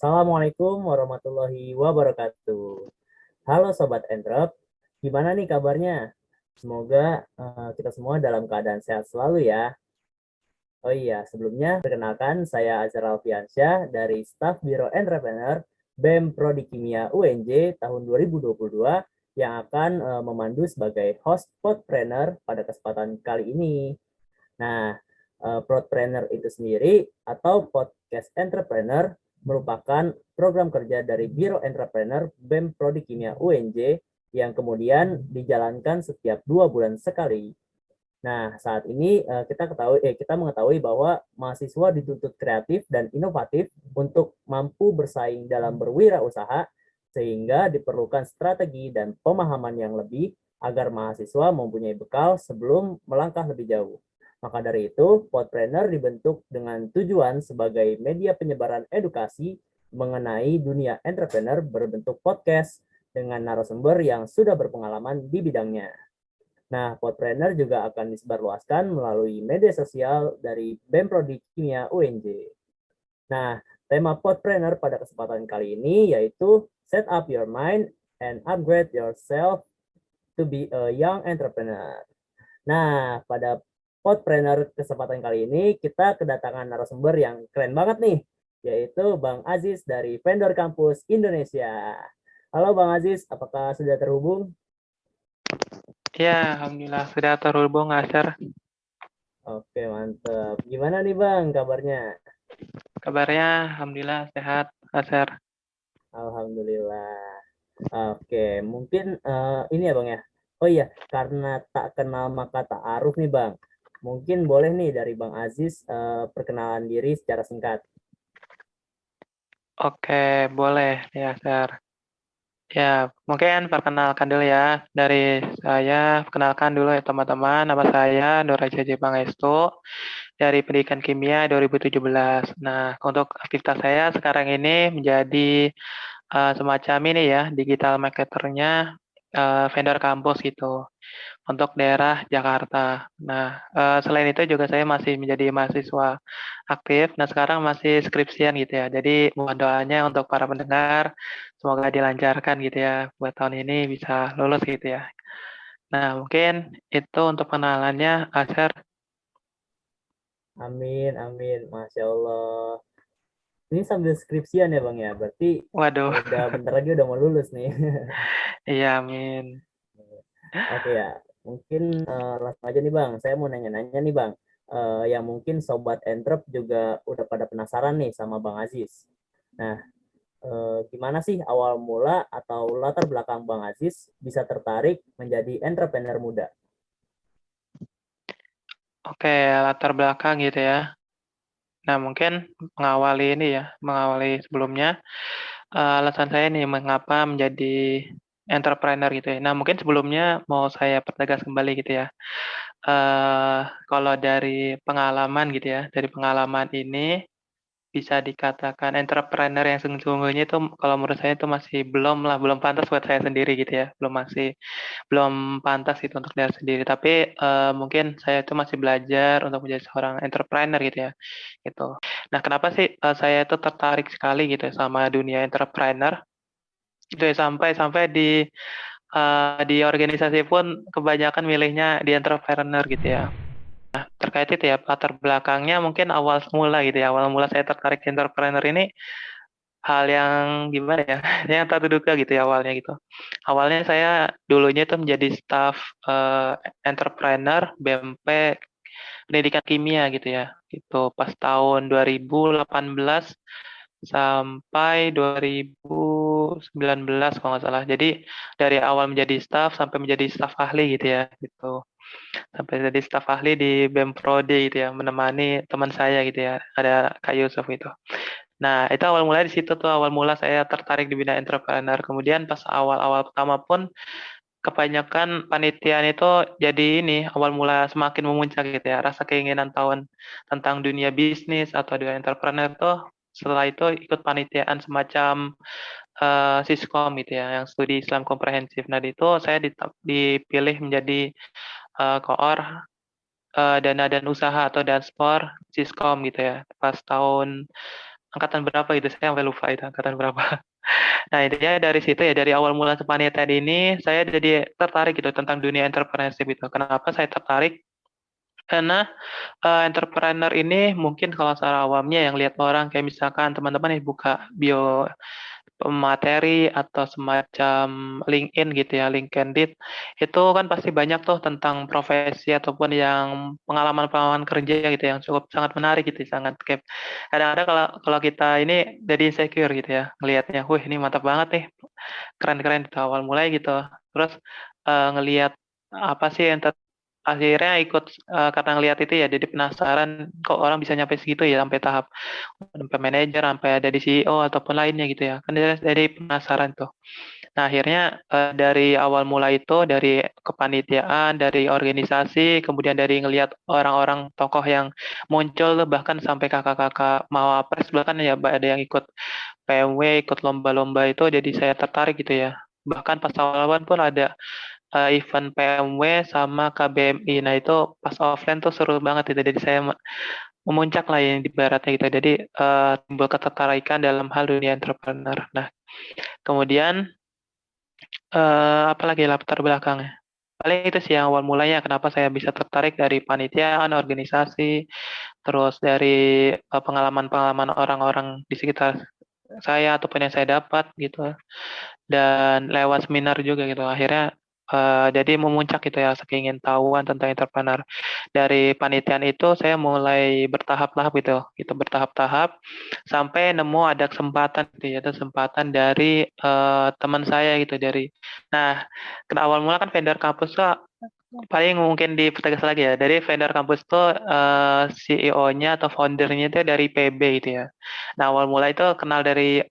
Assalamualaikum warahmatullahi wabarakatuh. Halo Sobat Entrep, gimana nih kabarnya? Semoga kita semua dalam keadaan sehat selalu ya. Oh iya, sebelumnya perkenalkan saya Azhar Alfiansyah dari Staf Biro Entrepreneur BEM Prodi Kimia UNJ tahun 2022 yang akan memandu sebagai host Podpreneur pada kesempatan kali ini. Nah, Podpreneur itu sendiri atau Podcast Entrepreneur merupakan program kerja dari Biro Entrepreneur BEM Prodi Kimia UNJ yang kemudian dijalankan setiap 2 bulan sekali. Nah, saat ini kita mengetahui bahwa mahasiswa dituntut kreatif dan inovatif untuk mampu bersaing dalam berwirausaha, sehingga diperlukan strategi dan pemahaman yang lebih agar mahasiswa mempunyai bekal sebelum melangkah lebih jauh. Maka dari itu, Podpreneur dibentuk dengan tujuan sebagai media penyebaran edukasi mengenai dunia entrepreneur berbentuk podcast dengan narasumber yang sudah berpengalaman di bidangnya. Nah, Podpreneur juga akan disebarluaskan melalui media sosial dari BEM Prodi Kimia UNJ. Nah, tema Podpreneur pada kesempatan kali ini yaitu Set up your mind and upgrade yourself to be a young entrepreneur. Nah, pada Podpreneur kesempatan kali ini kita kedatangan narasumber yang keren banget nih, yaitu Bang Aziz dari Vendor Campus Indonesia. Halo Bang Aziz, apakah sudah terhubung? Ya, alhamdulillah sudah terhubung, Asher. Oke, mantap. Gimana nih Bang kabarnya? Kabarnya alhamdulillah sehat, Asher. Alhamdulillah. Oke, mungkin ini ya Bang ya. Oh iya, karena tak kenal maka tak aruf nih Bang. Mungkin boleh nih dari Bang Aziz perkenalan diri secara singkat. Oke, boleh ya, Asher. Ya, mungkin perkenalkan dulu ya. Dari saya, perkenalkan dulu ya teman-teman. Nama saya Dora JJ Pangestu dari Pendidikan Kimia 2017. Nah, untuk aktivitas saya sekarang ini menjadi semacam ini ya, digital marketernya vendor kampus gitu untuk daerah Jakarta. Nah, selain itu juga saya masih menjadi mahasiswa aktif. Nah, sekarang masih skripsian gitu ya. Jadi mohon doanya untuk para pendengar, semoga dilancarkan gitu ya. Buat tahun ini bisa lulus gitu ya. Nah, mungkin itu untuk kenalannya, Asher. Amin, amin. Masya Allah. Ini sambil skripsian ya Bang ya. Berarti Waduh, udah bentar lagi udah mau lulus nih. iya amin. Oke ya, mungkin langsung aja nih Bang. Saya mau nanya-nanya nih Bang. Yang mungkin Sobat Entrep juga udah pada penasaran nih sama Bang Aziz. Nah, gimana sih awal mula atau latar belakang Bang Aziz bisa tertarik menjadi entrepreneur muda? Oke, latar belakang gitu ya. Nah, mungkin mengawali ini ya, mengawali sebelumnya, alasan saya nih mengapa menjadi entrepreneur gitu ya. Nah, mungkin sebelumnya mau saya pertegas kembali gitu ya. Kalau dari pengalaman gitu ya, dari pengalaman ini bisa dikatakan entrepreneur yang sesungguhnya itu kalau menurut saya itu masih belum lah, belum pantas buat saya sendiri gitu ya. Belum pantas itu untuk diri sendiri. Tapi mungkin saya itu masih belajar untuk menjadi seorang entrepreneur gitu ya. Gitu. Nah, kenapa sih saya itu tertarik sekali gitu ya sama dunia entrepreneur? Gitu ya sampai sampai di organisasi pun kebanyakan milihnya di entrepreneur gitu ya. Terkait itu ya latar belakangnya mungkin awal mula gitu ya. Awal mula saya tertarik di entrepreneur ini hal yang gimana ya? Yang tak terduga gitu ya awalnya gitu. Awalnya saya dulunya itu menjadi staf eh, entrepreneur BMP Pendidikan Kimia gitu ya. Itu pas tahun 2018 sampai 2019 kalau nggak salah. Jadi dari awal menjadi staf sampai menjadi staf ahli gitu ya, gitu. Sampai jadi staf ahli di BEM Prodi gitu ya, menemani teman saya gitu ya, ada Kak Yusuf itu. Nah, itu awal mulai di situ tuh awal mula saya tertarik di bidang entrepreneur. Kemudian pas awal-awal pertama pun kebanyakan panitiaan itu jadi ini awal mula semakin memuncak gitu ya, rasa keinginan tahun tentang dunia bisnis atau dunia entrepreneur tuh setelah itu ikut panitiaan semacam Siskom gitu ya, yang studi Islam komprehensif. Nah, di itu saya dipilih menjadi koor dana dan usaha atau Danspor Siskom gitu ya, pas tahun angkatan berapa gitu, saya sampai lupa itu angkatan berapa. Nah, intinya dari situ ya, dari awal mula kepanitiaan ini, saya jadi tertarik gitu tentang dunia entrepreneurship itu. Kenapa saya tertarik? Karena entrepreneur ini mungkin kalau secara awamnya yang lihat orang kayak misalkan teman-teman yang buka bio materi atau semacam LinkedIn gitu ya, LinkedIn itu kan pasti banyak tuh tentang profesi ataupun yang pengalaman-pengalaman kerja gitu yang cukup sangat menarik gitu, sangat kayak kadang-kadang kalau kalau kita ini jadi insecure gitu ya, ngelihatnya, wih ini mantap banget nih, keren-keren di awal mulai gitu. Terus ngelihat apa sih yang akhirnya ikut karena ngelihat itu ya jadi penasaran kok orang bisa nyampe segitu ya sampai tahap sampai manajer sampai ada di CEO ataupun lainnya gitu ya kan jadi penasaran tuh. Nah akhirnya dari awal mula itu dari kepanitiaan dari organisasi kemudian dari ngelihat orang-orang tokoh yang muncul tuh, bahkan sampai kakak-kakak Mawapres bahkan ya ada yang ikut PMW ikut lomba-lomba itu jadi saya tertarik gitu ya. Bahkan pas awal-awal pun ada event PMW sama KBMI. Nah, itu pas offline tuh seru banget itu. Jadi saya memuncak lah yang di baratnya gitu. Jadi timbul ketertarikan dalam hal dunia entrepreneur. Nah, kemudian apalagi latar belakangnya. Paling itu sih yang awal mulanya kenapa saya bisa tertarik dari panitiaan, organisasi, terus dari pengalaman-pengalaman orang-orang di sekitar saya ataupun yang saya dapat gitu. Dan lewat seminar juga gitu akhirnya jadi memuncak gitu ya keingintahuan tentang entrepreneur dari panitiaan itu saya mulai bertahap-tahap gitu bertahap-tahap sampai nemu ada kesempatan gitu ya ada kesempatan dari teman saya gitu dari nah ke awal mula kan vendor kampus tuh paling mungkin dipertegas lagi ya dari vendor kampus tuh CEO-nya atau foundernya itu dari PB gitu ya nah awal mula itu kenal dari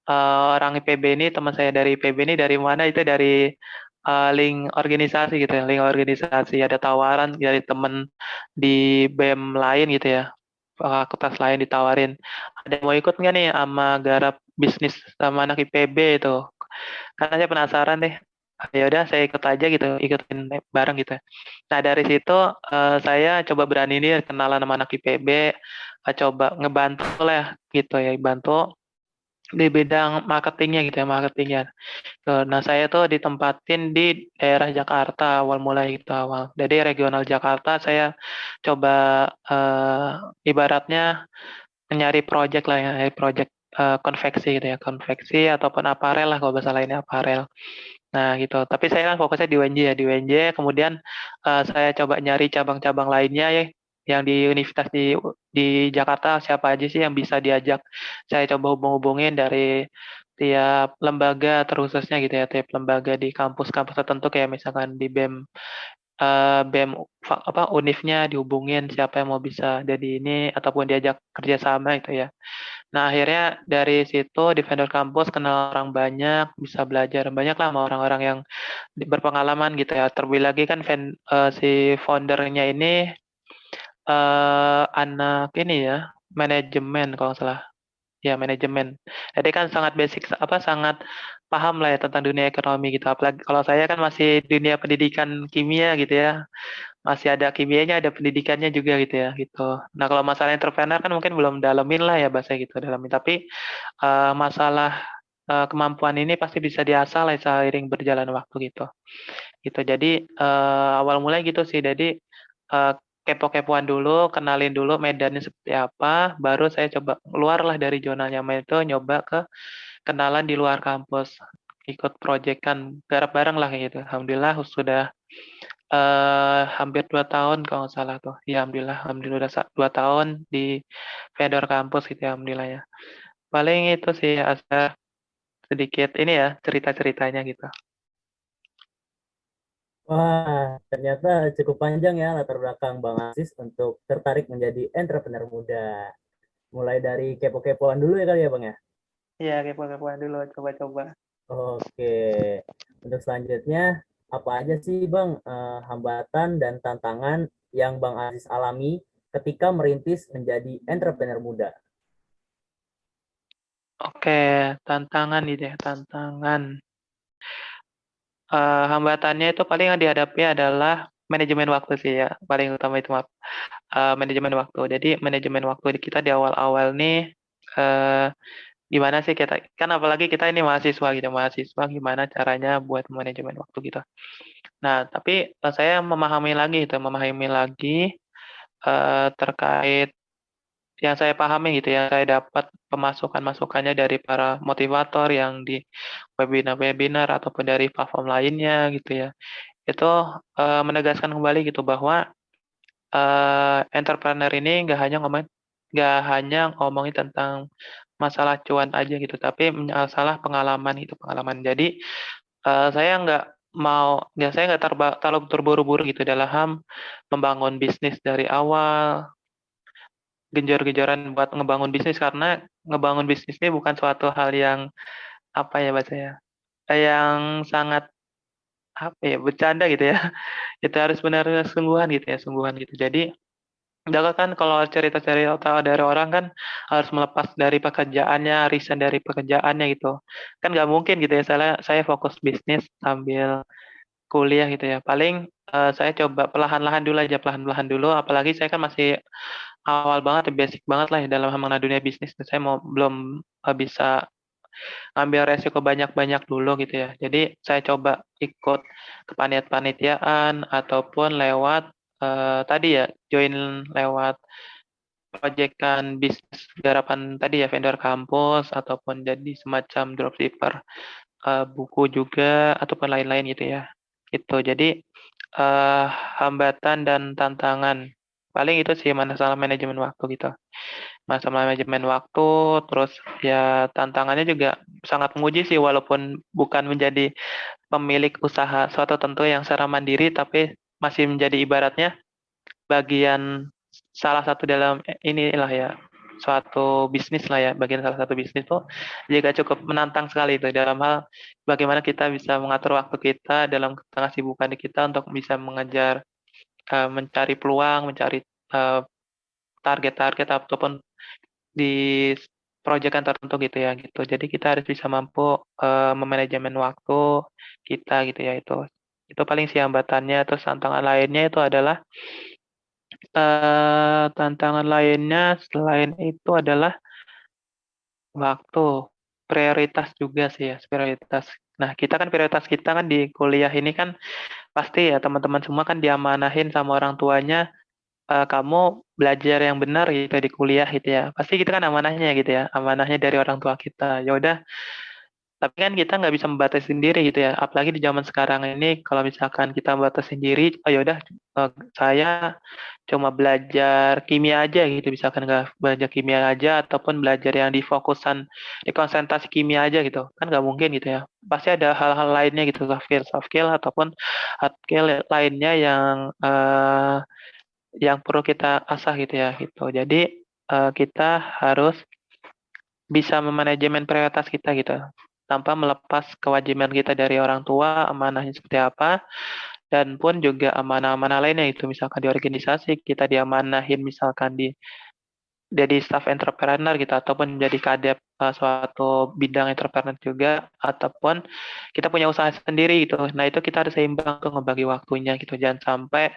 orang IPB ini teman saya dari IPB ini dari mana itu dari link organisasi gitu ya link organisasi ada tawaran dari temen di BEM lain gitu ya fakultas lain ditawarin ada yang mau ikut nggak nih sama garap bisnis sama anak IPB itu karena saya penasaran deh. Ya udah saya ikut aja gitu ikutin bareng gitu nah dari situ saya coba berani nih kenalan sama anak IPB coba ngebantu lah gitu ya bantu di bidang marketingnya gitu ya marketingnya. Nah saya tuh ditempatin di daerah Jakarta awal mulai gitu awal. Jadi regional Jakarta saya coba ibaratnya nyari project lah ya, nyari project konveksi gitu ya, konveksi ataupun aparel lah kalau bahasa lainnya aparel. Nah gitu. Tapi saya kan fokusnya di UNJ ya, di UNJ. Kemudian saya coba nyari cabang-cabang lainnya ya, yang di universitas di Jakarta siapa aja sih yang bisa diajak. Saya coba hubung-hubungin dari tiap lembaga terkhususnya gitu ya, tiap lembaga di kampus-kampus tertentu kayak misalkan di BEM BEM apa univnya dihubungin siapa yang mau bisa jadi ini ataupun diajak kerjasama itu ya. Nah, akhirnya dari situ di vendor kampus kenal orang banyak, bisa belajar banyak lah sama orang-orang yang berpengalaman gitu ya. Terlebih lagi kan si foundernya ini anak ini ya, manajemen kalau nggak salah. Ya, manajemen. Jadi kan sangat basic apa sangat paham lah ya tentang dunia ekonomi gitu. Apalagi kalau saya kan masih dunia pendidikan kimia gitu ya. Masih ada kimianya, ada pendidikannya juga gitu ya gitu. Nah, kalau masalah entrepreneur kan mungkin belum dalemin lah ya bahasa gitu dalemin. Tapi masalah kemampuan ini pasti bisa diasah lah seiring berjalan waktu gitu. Gitu. Jadi awal mulai gitu sih. Jadi eh, kepo-kepoan dulu, kenalin dulu medannya seperti apa, baru saya coba keluar lah dari zona nyaman itu, nyoba ke kenalan di luar kampus, ikut project kan, garap bareng lah kayak gitu. Alhamdulillah sudah hampir 2 tahun kalau nggak salah tuh. Ya alhamdulillah, alhamdulillah udah 2 tahun di vendor kampus gitu ya, alhamdulillah ya. Paling itu sih Asa sedikit ini ya cerita-ceritanya gitu. Wah, ternyata cukup panjang ya latar belakang Bang Aziz untuk tertarik menjadi entrepreneur muda. Mulai dari kepo-kepoan dulu ya kali ya Bang ya. Iya, kepo-kepoan dulu, coba-coba. Oke, untuk selanjutnya apa aja sih Bang hambatan dan tantangan yang Bang Aziz alami ketika merintis menjadi entrepreneur muda? Oke, tantangan ini deh, tantangan. Hambatannya itu paling yang dihadapi adalah manajemen waktu sih ya, paling utama itu manajemen waktu. Jadi manajemen waktu di kita di awal-awal nih eh, gimana sih kita, kan apalagi kita ini mahasiswa gitu, mahasiswa gimana caranya buat manajemen waktu gitu. Nah, tapi saya memahami lagi terkait yang saya pahami gitu, yang saya dapat pemasukan-masukannya dari para motivator yang di webinar-webinar ataupun dari platform lainnya gitu ya. Itu menegaskan kembali gitu bahwa entrepreneur ini nggak hanya ngomongin tentang masalah cuan aja gitu, tapi masalah pengalaman itu pengalaman. Jadi saya nggak terlalu terburu-buru gitu dalam membangun bisnis dari awal, genjor-genjoran buat ngebangun bisnis, karena ngebangun bisnis ini bukan suatu hal yang apa ya bahasanya, yang sangat apa ya, bercanda gitu ya. Itu harus benar-benar sungguhan gitu ya, sungguhan gitu. Jadi Jaga kan kalau cerita-cerita dari orang kan harus melepas dari pekerjaannya, resign dari pekerjaannya gitu. Kan nggak mungkin gitu ya, saya fokus bisnis sambil kuliah gitu ya. Paling saya coba perlahan-lahan dulu aja, perlahan-lahan dulu. Apalagi saya kan masih awal banget, basic banget lah ya dalam mengenal dunia bisnis. Saya belum bisa ngambil resiko banyak-banyak dulu gitu ya. Jadi saya coba ikut kepanitiaan ataupun lewat tadi ya, join lewat proyekan bisnis garapan tadi ya, vendor kampus ataupun jadi semacam dropshipper buku juga ataupun lain-lain gitu ya. Itu jadi eh, hambatan dan tantangan paling itu sih masalah manajemen waktu gitu. Masalah manajemen waktu, terus ya tantangannya juga sangat menguji sih, walaupun bukan menjadi pemilik usaha suatu tentu yang secara mandiri, tapi masih menjadi ibaratnya bagian salah satu dalam inilah ya, suatu bisnis lah ya, bagian salah satu bisnis tuh juga cukup menantang sekali itu dalam hal bagaimana kita bisa mengatur waktu kita dalam tengah sibukan kita untuk bisa mengejar mencari peluang, mencari eh, target-target ataupun di proyekan tertentu gitu ya gitu. Jadi kita harus bisa mampu memanajemen waktu kita gitu ya itu. Itu paling sih hambatannya. Terus tantangan lainnya itu adalah tantangan lainnya selain itu adalah waktu, prioritas juga sih ya, prioritas. Nah, kita kan prioritas kita kan di kuliah ini kan pasti ya teman-teman semua kan diamanahin sama orang tuanya, kamu belajar yang benar gitu di kuliah gitu ya. Pasti kita kan amanahnya gitu ya, amanahnya dari orang tua kita. Ya udah, tapi kan kita nggak bisa membatasi sendiri gitu ya. Apalagi di zaman sekarang ini, kalau misalkan kita membatasi sendiri, oh ya udah, saya cuma belajar kimia aja gitu, misalkan nggak belajar kimia aja ataupun belajar yang di fokusan di konsentrasi kimia aja gitu, kan nggak mungkin gitu ya. Pasti ada hal-hal lainnya gitu, soft skill ataupun hard skill lainnya yang perlu kita asah gitu ya gitu. Jadi kita harus bisa memanajemen prioritas kita gitu, tanpa melepas kewajiban kita dari orang tua, amanahnya seperti apa, dan pun juga amanah-amanah lainnya itu, misalkan di organisasi kita diamanahin misalkan jadi staff entrepreneur gitu ataupun jadi kadep suatu bidang entrepreneur juga, ataupun kita punya usaha sendiri gitu. Nah, itu kita harus seimbang tuh ngebagi waktunya gitu. Jangan sampai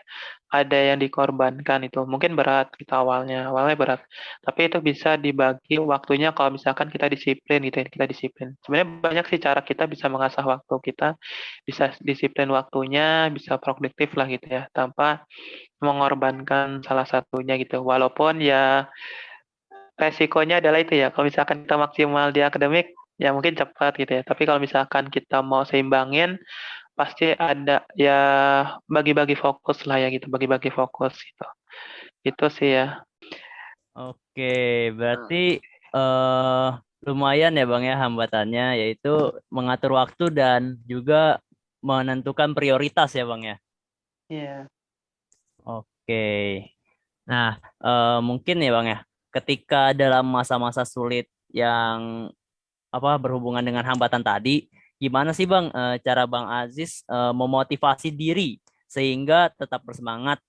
ada yang dikorbankan itu. Mungkin berat kita awalnya berat. Tapi itu bisa dibagi waktunya kalau misalkan kita disiplin gitu ya, kita disiplin. Sebenarnya banyak sih cara kita bisa mengasah waktu kita, bisa disiplin waktunya, bisa produktif lah gitu ya, tanpa mengorbankan salah satunya gitu. Walaupun ya resikonya adalah itu ya, kalau misalkan kita maksimal di akademik, ya mungkin cepat gitu ya. Tapi kalau misalkan kita mau seimbangin, pasti ada ya bagi-bagi fokus lah ya gitu, bagi-bagi fokus gitu. Itu sih ya. Oke, berarti eh lumayan ya Bang ya hambatannya, yaitu mengatur waktu dan juga menentukan prioritas ya Bang ya. Iya. Oke. Nah, mungkin ya Bang ya, ketika dalam masa-masa sulit yang apa berhubungan dengan hambatan tadi, gimana sih Bang cara Bang Aziz memotivasi diri sehingga tetap bersemangat?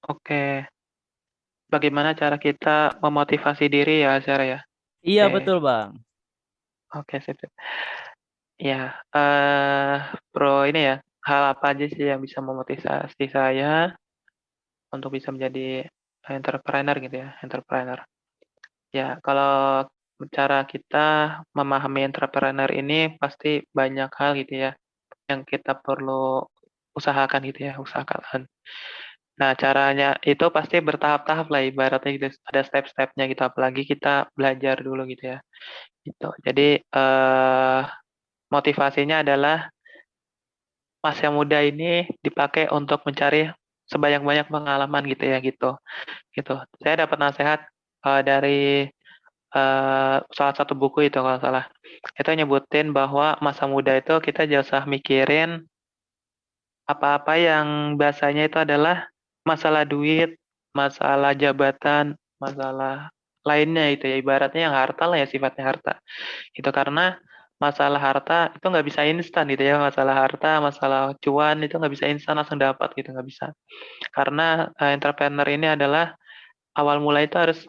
Oke. Bagaimana cara kita memotivasi diri ya, Zara ya? Iya Oke. betul Bang. Oke, sip, sip. Ya, pro ini ya, hal apa aja sih yang bisa memotivasi saya untuk bisa menjadi entrepreneur gitu ya, entrepreneur. Ya, kalau cara kita memahami entrepreneur ini pasti banyak hal gitu ya yang kita perlu usahakan gitu ya, usahakan. Nah, caranya itu pasti bertahap-tahap lah ibaratnya gitu. Ada step-stepnya gitu, apalagi kita belajar dulu gitu ya. Gitu. Jadi motivasinya adalah masa muda ini dipakai untuk mencari sebanyak-banyak pengalaman gitu ya gitu. Gitu. Saya dapat nasihat dari salah satu buku itu kalau salah. Itu nyebutin bahwa masa muda itu kita jangan usah mikirin apa-apa yang biasanya itu adalah masalah duit, masalah jabatan, masalah lainnya itu ya ibaratnya yang harta lah ya sifatnya harta. Itu karena masalah harta itu nggak bisa instan gitu ya, masalah harta, masalah cuan itu nggak bisa instan langsung dapat gitu nggak bisa. Karena entrepreneur ini adalah awal mulai itu harus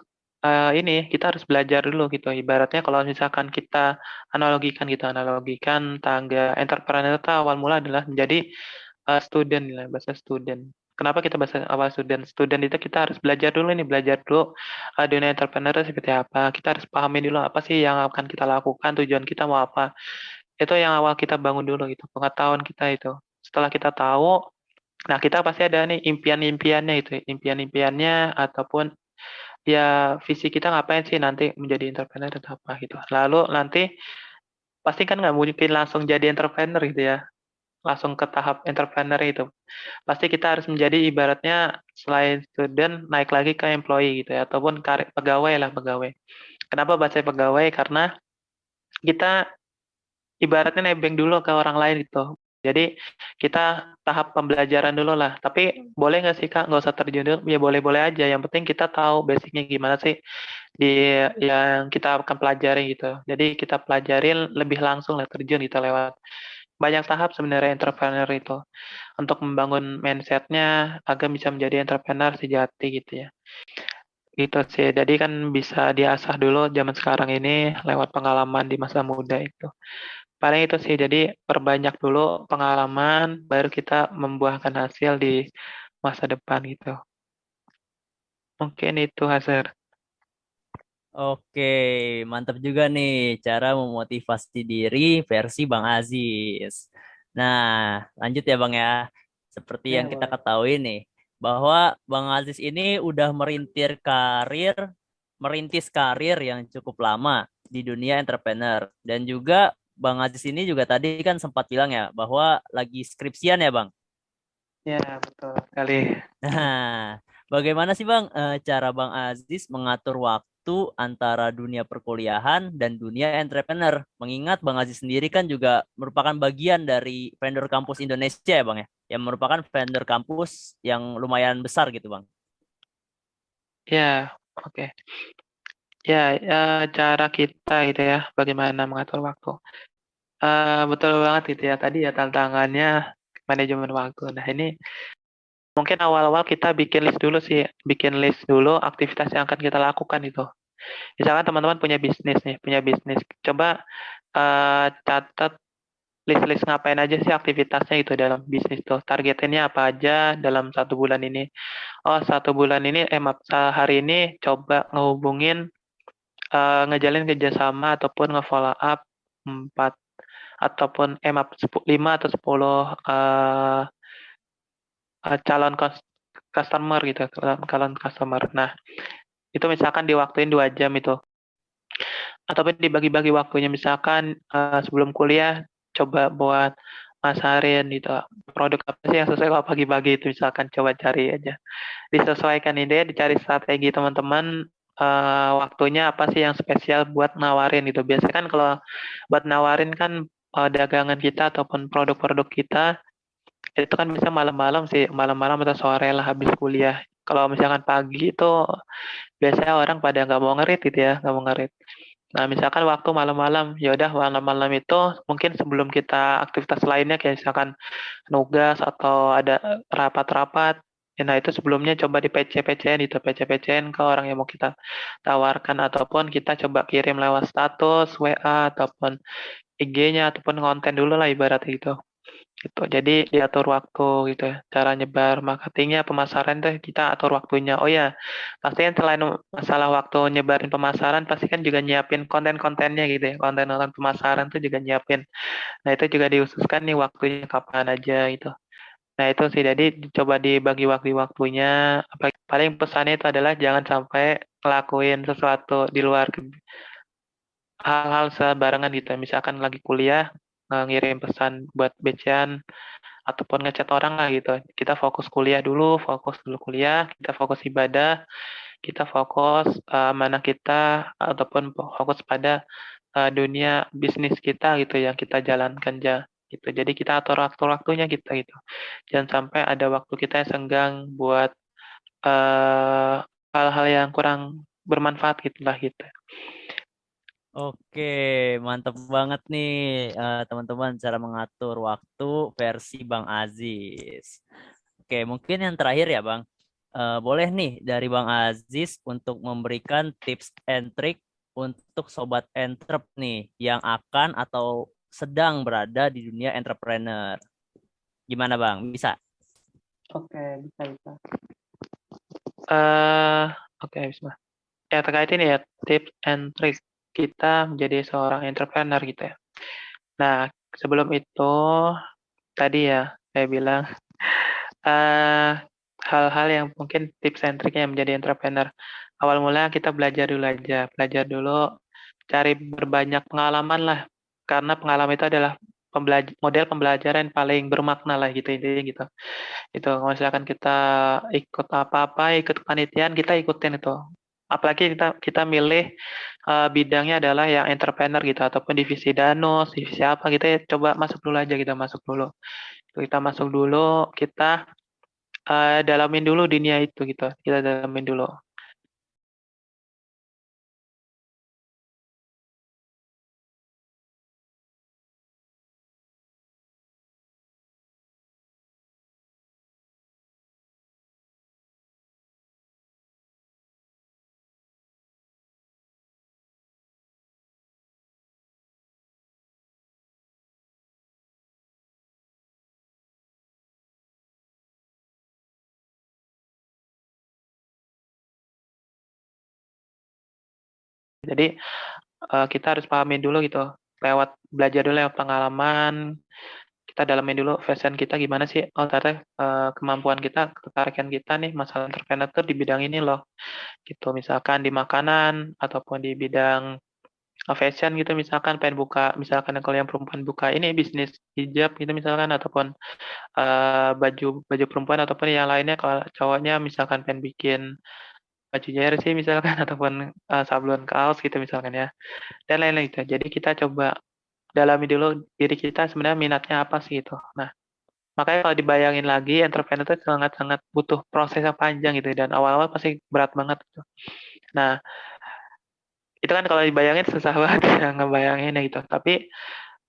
ini kita harus belajar dulu gitu. Ibaratnya kalau misalkan kita analogikan tangga entrepreneur itu awal mula adalah menjadi student lah, bahasa student. Kenapa kita bahasa awal student? Student itu kita harus belajar dulu nih, belajar dulu dunia entrepreneur itu seperti apa. Kita harus pahami dulu apa sih yang akan kita lakukan, tujuan kita mau apa. Itu yang awal kita bangun dulu gitu, pengetahuan kita itu. Setelah kita tahu, nah kita pasti ada nih impian-impiannya itu, impian-impiannya ataupun ya visi kita ngapain sih nanti menjadi entrepreneur atau apa gitu. Lalu nanti pasti kan nggak mungkin langsung jadi entrepreneur gitu ya, langsung ke tahap entrepreneur itu. Pasti kita harus menjadi ibaratnya selain student naik lagi ke employee gitu ya, ataupun pegawai lah pegawai. Kenapa bahasa pegawai? Karena kita ibaratnya nebeng dulu ke orang lain gitu. Jadi kita tahap pembelajaran dulu lah. Tapi boleh nggak sih Kak, nggak usah terjun dulu? Ya boleh-boleh aja. Yang penting kita tahu basicnya gimana sih di yang kita akan pelajari gitu. Jadi kita pelajarin lebih langsung lah terjun gitu lewat banyak tahap sebenarnya entrepreneur itu untuk membangun mindsetnya agar bisa menjadi entrepreneur sejati gitu ya. Gitu sih. Jadi kan bisa diasah dulu zaman sekarang ini lewat pengalaman di masa muda itu. Paling itu sih. Jadi perbanyak dulu pengalaman baru kita membuahkan hasil di masa depan gitu. Mungkin itu Hazar. Oke, mantap juga nih cara memotivasi diri versi Bang Aziz. Nah, lanjut ya Bang ya. Seperti yang Ya, kita boleh. ketahui nih, bahwa Bang Aziz ini udah merintis karir yang cukup lama di dunia entrepreneur. Dan juga Bang Aziz ini juga tadi kan sempat bilang ya, bahwa lagi skripsian ya Bang. Ya, betul sekali. Nah, bagaimana sih Bang cara Bang Aziz mengatur waktu antara dunia perkuliahan dan dunia entrepreneur? Mengingat Bang Aziz sendiri kan juga merupakan bagian dari vendor kampus Indonesia ya Bang ya, yang merupakan vendor kampus yang lumayan besar gitu Bang. Ya, oke. Ya, cara kita gitu ya, bagaimana mengatur waktu. Betul banget gitu ya. Tadi ya tantangannya manajemen waktu. Nah, ini mungkin awal-awal kita bikin list dulu sih, bikin list dulu aktivitas yang akan kita lakukan itu. Misalkan teman-teman punya bisnis nih, punya bisnis. Coba catat list-list ngapain aja sih aktivitasnya itu dalam bisnis tuh. Targetnya apa aja dalam 1 bulan ini. Oh, 1 bulan ini, maaf, hari ini coba ngejalin kerjasama ataupun nge-follow up 4 ataupun maaf, 5 atau 10 calon customer gitu, calon customer. Nah, itu misalkan diwaktuin 2 jam itu. Ataupun dibagi-bagi waktunya misalkan sebelum kuliah coba buat masarin gitu. Produk apa sih yang sesuai kalau pagi-pagi itu misalkan coba cari aja. Disesuaikan ide, dicari strategi teman-teman waktunya apa sih yang spesial buat nawarin gitu. Biasanya kan kalau buat nawarin kan dagangan kita ataupun produk-produk kita itu kan bisa malam-malam sih, malam-malam atau sore lah habis kuliah. Kalau misalkan pagi itu biasanya orang pada nggak mau ngerit gitu ya, nggak mau ngerit. Nah, misalkan waktu malam-malam, ya udah malam-malam itu mungkin sebelum kita aktivitas lainnya kayak misalkan nugas atau ada rapat-rapat, ya, nah itu sebelumnya coba di PC-PC-in itu, PC-PC-in ke orang yang mau kita tawarkan ataupun kita coba kirim lewat status WA ataupun IG-nya ataupun konten dulu lah ibarat itu. gitu. Jadi diatur waktu gitu ya. Cara nyebar marketingnya, pemasaran tuh kita atur waktunya. Oh ya, pasti kan selain masalah waktu nyebarin pemasaran, pasti kan juga nyiapin konten-kontennya gitu ya. Konten-konten pemasaran tuh juga nyiapin. Nah, itu juga diususkan nih waktunya kapan aja gitu. Nah, itu sih jadi coba dibagi waktunya. Paling pesannya itu adalah jangan sampai ngelakuin sesuatu di luar hal-hal sebarangan gitu. Misalkan lagi kuliah, ngirim pesan buat becean ataupun ngechat orang lah gitu. Kita fokus dulu kuliah, kita fokus ibadah, kita fokus mana kita ataupun fokus pada dunia bisnis kita gitu yang kita jalankan gitu. Jadi kita atur waktu-waktunya kita gitu. Jangan sampai ada waktu kita yang senggang buat eh, hal-hal yang kurang bermanfaat gitulah gitu. Oke, mantep banget nih teman-teman cara mengatur waktu versi Bang Aziz. Oke, mungkin yang terakhir ya Bang. Boleh nih dari Bang Aziz untuk memberikan tips and trick untuk sobat entrep nih yang akan atau sedang berada di dunia entrepreneur. Gimana Bang? Bisa? Oke, bisa. eh Oke, Bisma. Ya, terkait ini ya, tips and trick kita menjadi seorang entrepreneur gitu ya. Nah, sebelum itu, tadi ya, saya bilang, eh hal-hal yang mungkin tips and trick yang menjadi entrepreneur. Awal mula kita belajar dulu aja, cari berbanyak pengalaman lah, karena pengalaman itu adalah model pembelajaran paling bermakna lah gitu intinya gitu. Itu kalau misalkan kita ikut apa-apa, ikut kepanitiaan, kita ikutin itu. Apalagi kita milih bidangnya adalah yang entrepreneur gitu ataupun divisi danus, divisi apa gitu ya, coba masuk dulu aja kita masuk dulu. Kita masuk dulu, kita dalamin dulu dunia itu gitu. Kita dalamin dulu. Jadi kita harus pahamin dulu gitu. Belajar dulu lewat pengalaman, kita dalamin dulu passion kita gimana sih. Oh ternyata kemampuan kita, ketarikan kita nih masalah entrepreneur tuh di bidang ini loh. Gitu misalkan di makanan ataupun di bidang fashion gitu misalkan pengen buka misalkan kalau yang perempuan buka ini bisnis hijab gitu misalkan ataupun baju baju perempuan ataupun yang lainnya kalau cowoknya misalkan pengen bikin baju jersey misalkan ataupun sablon kaos gitu misalkan ya dan lain-lain gitu. Jadi kita coba dalami dulu diri kita sebenarnya minatnya apa sih itu. Nah, makanya kalau dibayangin lagi entrepreneur itu sangat-sangat butuh proses yang panjang gitu dan awal-awal pasti berat banget gitu. Nah, itu kan kalau dibayangin susah banget ya ngebayanginnya gitu. Tapi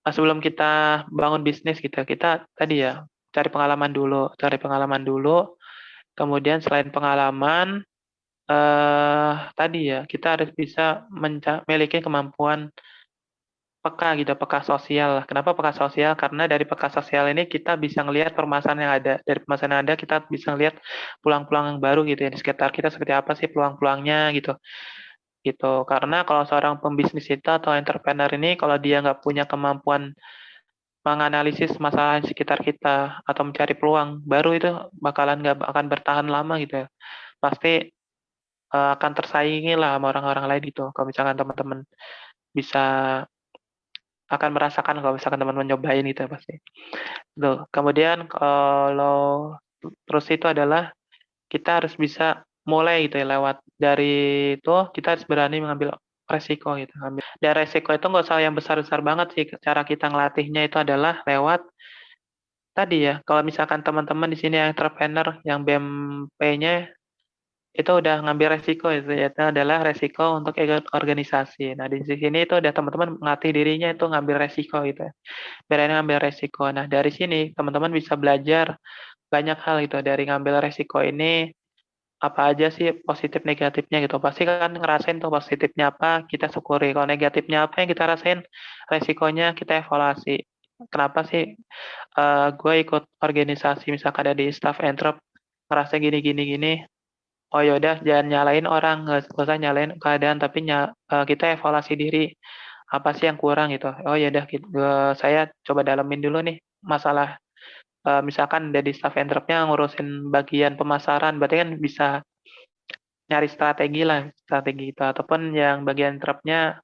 sebelum kita bangun bisnis gitu, kita tadi ya cari pengalaman dulu. Kemudian selain pengalaman, tadi ya kita harus bisa memiliki kemampuan peka sosial. Kenapa peka sosial? Karena dari peka sosial ini kita bisa ngelihat permasalahan yang ada. Dari permasalahan yang ada kita bisa ngelihat peluang-peluang yang baru gitu ya di sekitar kita seperti apa sih peluang-peluangnya gitu. Gitu. Karena kalau seorang pembisnis itu atau entrepreneur ini kalau dia nggak punya kemampuan menganalisis masalah di sekitar kita atau mencari peluang baru itu bakalan nggak akan bertahan lama gitu ya. Pasti akan tersaingi lah sama orang-orang lain gitu. Kalau misalkan teman-teman bisa akan merasakan kalau misalkan teman-teman nyobain itu ya pasti. Tuh. Kemudian kalau terus itu adalah kita harus bisa mulai gitu ya lewat dari itu kita harus berani mengambil resiko gitu. Dan resiko itu nggak usah yang besar-besar banget sih. Cara kita ngelatihnya itu adalah lewat tadi ya. Kalau misalkan teman-teman di sini yang entrepreneur yang BMP-nya itu udah ngambil resiko itu ya, itu adalah resiko untuk ikut organisasi. Nah di sini itu udah teman-teman melatih dirinya itu ngambil resiko gitu ya. Berani ngambil resiko. Nah dari sini teman-teman bisa belajar banyak hal gitu dari ngambil resiko ini apa aja sih positif negatifnya gitu. Pasti kan ngerasain tuh positifnya apa, kita syukuri. Kalau negatifnya apa yang kita rasain, resikonya kita evaluasi. Kenapa sih gue ikut organisasi misalkan ada di staff entrep ngerasa gini gini gini. Oh yaudah jangan nyalain orang, nggak usah nyalain keadaan, tapi kita evaluasi diri apa sih yang kurang gitu. Oh yaudah saya coba dalemin dulu nih masalah misalkan dari staff entrepnya ngurusin bagian pemasaran, berarti kan bisa nyari strategi lah, strategi itu. Ataupun yang bagian entrepnya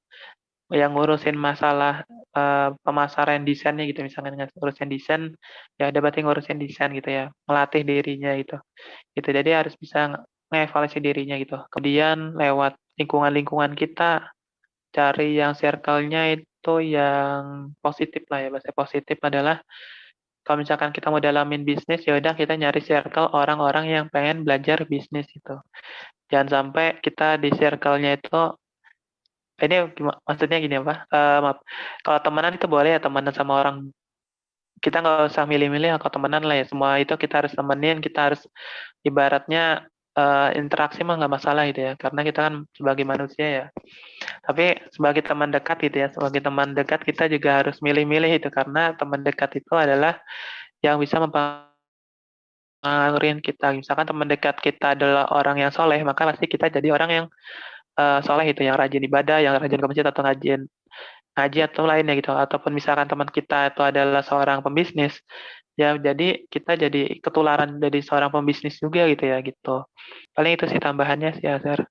yang ngurusin masalah pemasaran desainnya gitu, misalkan ngurusin desain, ya udah berarti ngurusin desain gitu ya, melatih dirinya itu. Gitu, jadi harus bisa ngevaluasi dirinya gitu. Kemudian lewat lingkungan-lingkungan kita, cari yang circle-nya itu yang positif lah ya, bahasa positif adalah kalau misalkan kita mau dalamin bisnis, ya udah kita nyari circle orang-orang yang pengen belajar bisnis itu. Jangan sampai kita di circle-nya itu, ini maksudnya gini apa? Maaf, kalau temenan itu boleh ya temenan sama orang, kita nggak usah milih-milih kalau temenan lah ya. Semua itu kita harus temenin, kita harus ibaratnya interaksi mah nggak masalah gitu ya. Karena kita kan sebagai manusia ya. Tapi sebagai teman dekat gitu ya, sebagai teman dekat kita juga harus milih-milih itu karena teman dekat itu adalah yang bisa mempengaruhi kita. Misalkan teman dekat kita adalah orang yang soleh, maka pasti kita jadi orang yang soleh itu, yang rajin ibadah, yang rajin ke masjid atau rajin ngaji atau lainnya gitu. Ataupun misalkan teman kita itu adalah seorang pembisnis, ya jadi kita jadi ketularan dari seorang pembisnis juga gitu ya gitu. Paling itu sih tambahannya sih Azhar.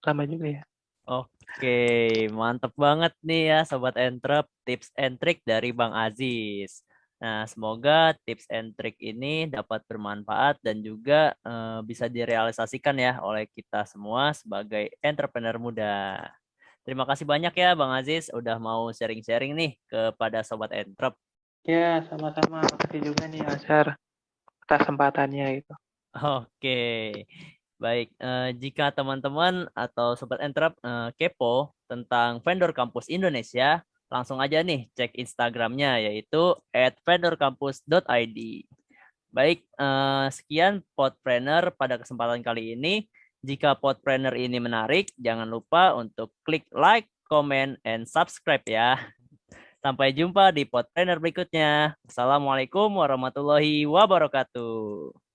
Lama juga ya. Oke, mantep banget nih ya Sobat Entrep, tips and trick dari Bang Aziz. Nah, semoga tips and trick ini dapat bermanfaat dan juga bisa direalisasikan ya oleh kita semua sebagai entrepreneur muda. Terima kasih banyak ya Bang Aziz udah mau sharing-sharing nih kepada Sobat Entrep. Ya, sama-sama. Makasih juga nih Azhar atas kesempatannya gitu. Oke, baik. Jika teman-teman atau Sobat Entrep kepo tentang vendor kampus Indonesia, langsung aja nih cek Instagramnya yaitu @vendorcampus.id. Baik, sekian Podpreneur pada kesempatan kali ini. Jika Podpreneur ini menarik, jangan lupa untuk klik like, comment, and subscribe ya. Sampai jumpa di Podpreneur berikutnya. Assalamualaikum warahmatullahi wabarakatuh.